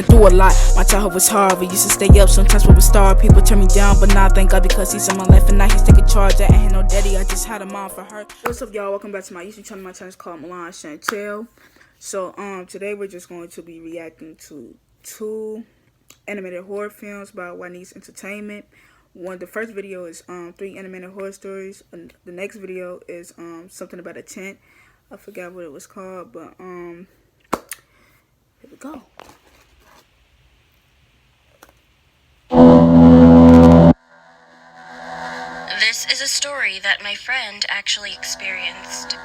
Through a lot, my childhood was hard. We used to stay up sometimes when we starve. People turn me down, but now thank God because he's on my left and now he's taking charge. I ain't had no daddy, I just had a mom for her. What's up, y'all? Welcome back to my YouTube channel. My channel is called Milan Chantel. So today we're just going to be reacting to two animated horror films by Wanice Entertainment. The first video is 3 animated horror stories, and the next video is something about a tent. I forgot what it was called, but here we go. This is a story that my friend actually experienced.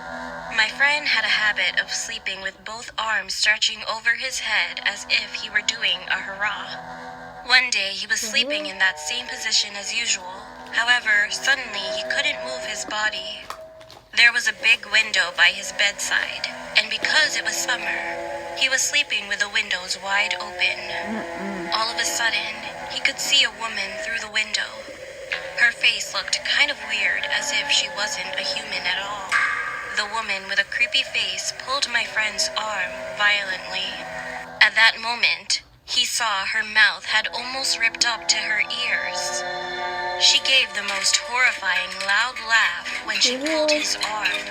My friend had a habit of sleeping with both arms stretching over his head as if he were doing a hurrah. One day he was sleeping in that same position as usual. However, suddenly he couldn't move his body. There was a big window by his bedside, and because it was summer, he was sleeping with the windows wide open. All of a sudden, he could see a woman through the window. Her face looked kind of weird, as if she wasn't a human at all. The woman with a creepy face pulled my friend's arm violently. At that moment, he saw her mouth had almost ripped up to her ears. She gave the most horrifying loud laugh when she pulled his arm,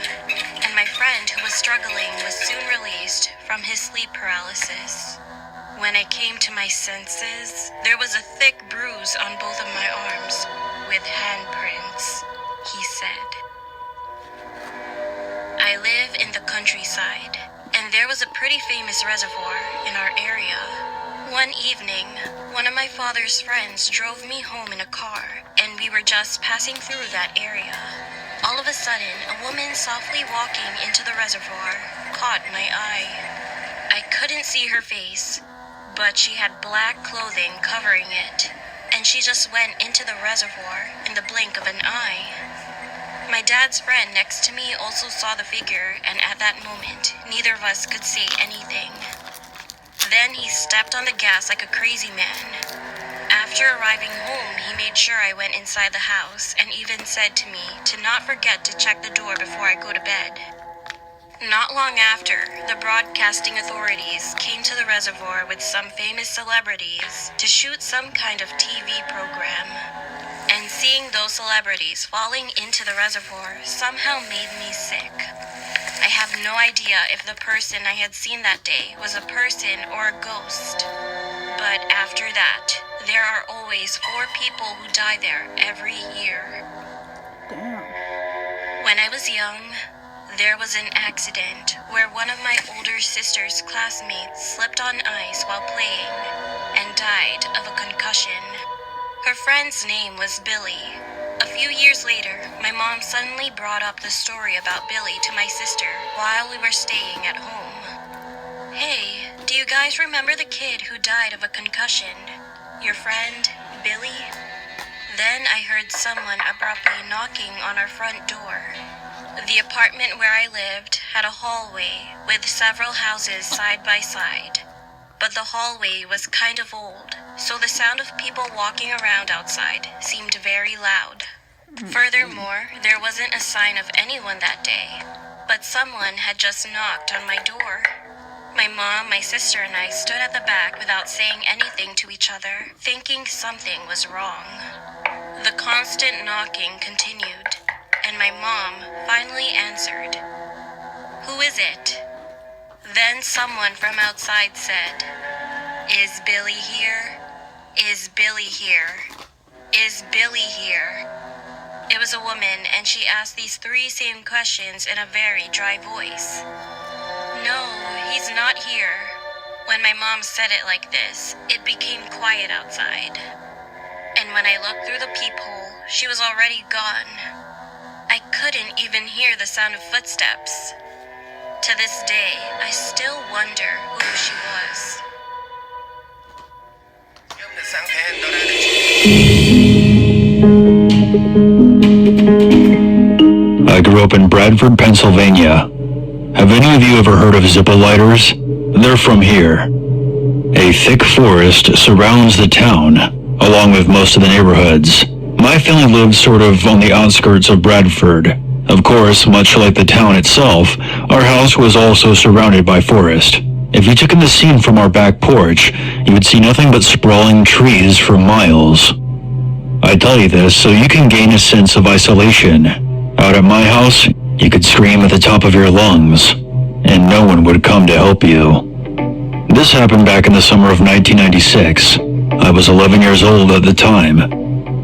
and my friend who was struggling was soon released from his sleep paralysis. When I came to my senses, there was a thick bruise on both of my arms, with handprints, he said. I live in the countryside, and there was a pretty famous reservoir in our area. One evening, one of my father's friends drove me home in a car, and we were just passing through that area. All of a sudden, a woman softly walking into the reservoir caught my eye. I couldn't see her face, but she had black clothing covering it, and she just went into the reservoir in the blink of an eye. My dad's friend next to me also saw the figure, and at that moment, neither of us could see anything. Then he stepped on the gas like a crazy man. After arriving home, he made sure I went inside the house and even said to me to not forget to check the door before I go to bed. Not long after, the broadcasting authorities came to the reservoir with some famous celebrities to shoot some kind of TV program. And seeing those celebrities falling into the reservoir somehow made me sick. I have no idea if the person I had seen that day was a person or a ghost. But after that, there are always 4 people who die there every year. Damn. When I was young, there was an accident where one of my older sister's classmates slipped on ice while playing and died of a concussion. Her friend's name was Billy. A few years later, my mom suddenly brought up the story about Billy to my sister while we were staying at home. Hey, do you guys remember the kid who died of a concussion? Your friend, Billy? Then I heard someone abruptly knocking on our front door. The apartment where I lived had a hallway with several houses side by side. But the hallway was kind of old, so the sound of people walking around outside seemed very loud. Furthermore, there wasn't a sign of anyone that day, but someone had just knocked on my door. My mom, my sister, and I stood at the back without saying anything to each other, thinking something was wrong. The constant knocking continued, and my mom finally answered. "Who is it?" Then someone from outside said, "Is Billy here? Is Billy here? Is Billy here?" It was a woman, and she asked these 3 same questions in a very dry voice. "No, he's not here." When my mom said it like this, it became quiet outside. And when I looked through the peephole, she was already gone. I couldn't even hear the sound of footsteps. To this day, I still wonder who she was. I grew up in Bradford, Pennsylvania. Have any of you ever heard of Zippo lighters? They're from here. A thick forest surrounds the town, along with most of the neighborhoods. My family lived sort of on the outskirts of Bradford. Of course, much like the town itself, our house was also surrounded by forest. If you took in the scene from our back porch, you would see nothing but sprawling trees for miles. I tell you this so you can gain a sense of isolation. Out at my house, you could scream at the top of your lungs, and no one would come to help you. This happened back in the summer of 1996. I was 11 years old at the time.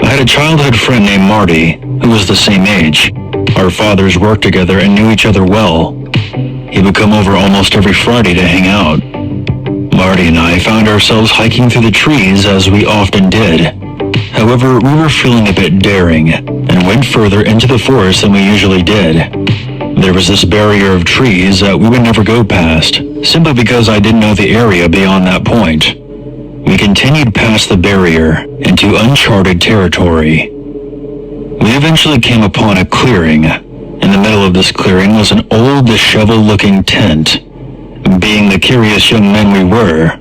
I had a childhood friend named Marty, who was the same age. Our fathers worked together and knew each other well. He would come over almost every Friday to hang out. Marty and I found ourselves hiking through the trees as we often did. However, we were feeling a bit daring and went further into the forest than we usually did. There was this barrier of trees that we would never go past, simply because I didn't know the area beyond that point. We continued past the barrier into uncharted territory. We eventually came upon a clearing. In the middle of this clearing was an old, disheveled-looking tent. Being the curious young men we were,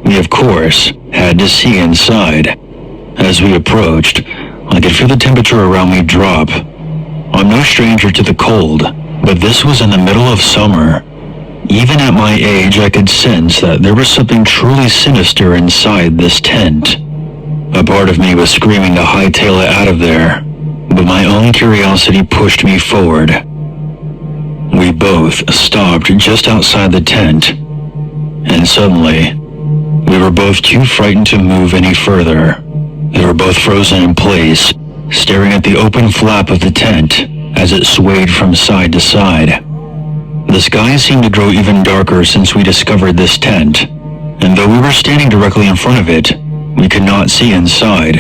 we of course had to see inside. As we approached, I could feel the temperature around me drop. I'm no stranger to the cold, but this was in the middle of summer. Even at my age, I could sense that there was something truly sinister inside this tent. A part of me was screaming to hightail it out of there, but my own curiosity pushed me forward. We both stopped just outside the tent, and suddenly, we were both too frightened to move any further. We were both frozen in place, staring at the open flap of the tent as it swayed from side to side. The sky seemed to grow even darker since we discovered this tent, and though we were standing directly in front of it, we could not see inside.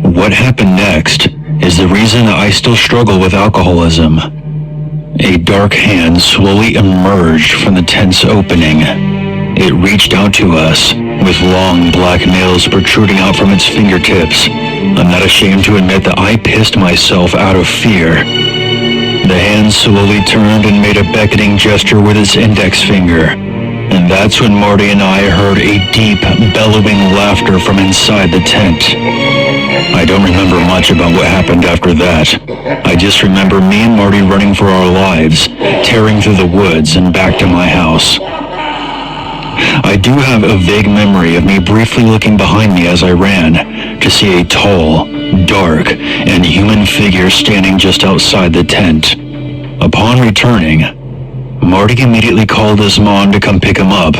What happened next is the reason that I still struggle with alcoholism. A dark hand slowly emerged from the tent's opening. It reached out to us, with long black nails protruding out from its fingertips. I'm not ashamed to admit that I pissed myself out of fear. The hand slowly turned and made a beckoning gesture with its index finger. And that's when Marty and I heard a deep, bellowing laughter from inside the tent. I don't remember much about what happened after that. I just remember me and Marty running for our lives, tearing through the woods and back to my house. I do have a vague memory of me briefly looking behind me as I ran to see a tall, dark, and human figure standing just outside the tent. Upon returning, Marty immediately called his mom to come pick him up.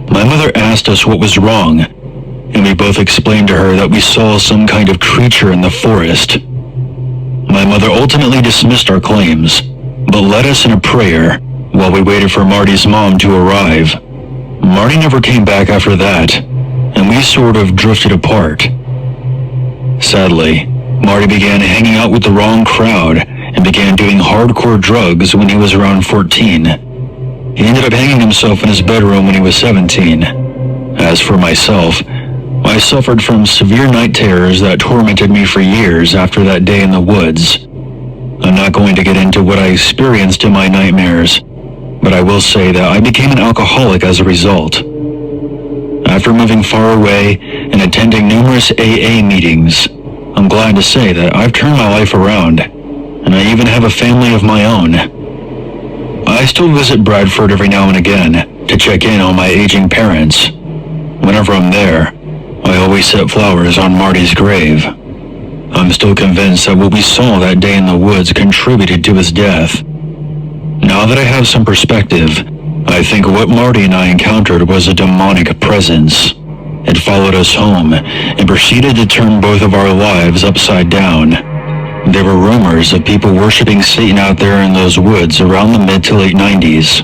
My mother asked us what was wrong, and we both explained to her that we saw some kind of creature in the forest. My mother ultimately dismissed our claims, but led us in a prayer while we waited for Marty's mom to arrive. Marty never came back after that, and we sort of drifted apart. Sadly, Marty began hanging out with the wrong crowd and began doing hardcore drugs when he was around 14. He ended up hanging himself in his bedroom when he was 17. As for myself, I suffered from severe night terrors that tormented me for years after that day in the woods. I'm not going to get into what I experienced in my nightmares, but I will say that I became an alcoholic as a result. After moving far away and attending numerous AA meetings, I'm glad to say that I've turned my life around, and I even have a family of my own. I still visit Bradford every now and again to check in on my aging parents. Whenever I'm there, I always set flowers on Marty's grave. I'm still convinced that what we saw that day in the woods contributed to his death. Now that I have some perspective, I think what Marty and I encountered was a demonic presence. It followed us home and proceeded to turn both of our lives upside down. There were rumors of people worshiping Satan out there in those woods around the mid to late 90s.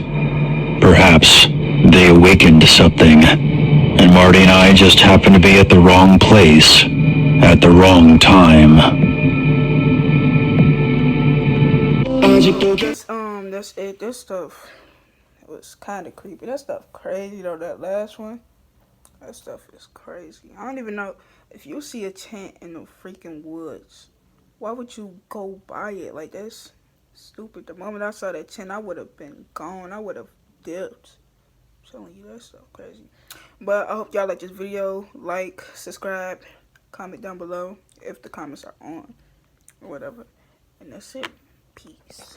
Perhaps they awakened something, and Marty and I just happened to be at the wrong place at the wrong time. That's it. This stuff was kind of creepy. That stuff crazy though. That last one, that stuff is crazy. I don't even know if you see a tent in the freaking woods, why would you go by it? Like, that's stupid. The moment I saw that tent, I would have been gone. I would have dipped. I'm telling you, that stuff crazy. But I hope y'all like this video. Like, subscribe, comment down below if the comments are on or whatever. And that's it. Peace.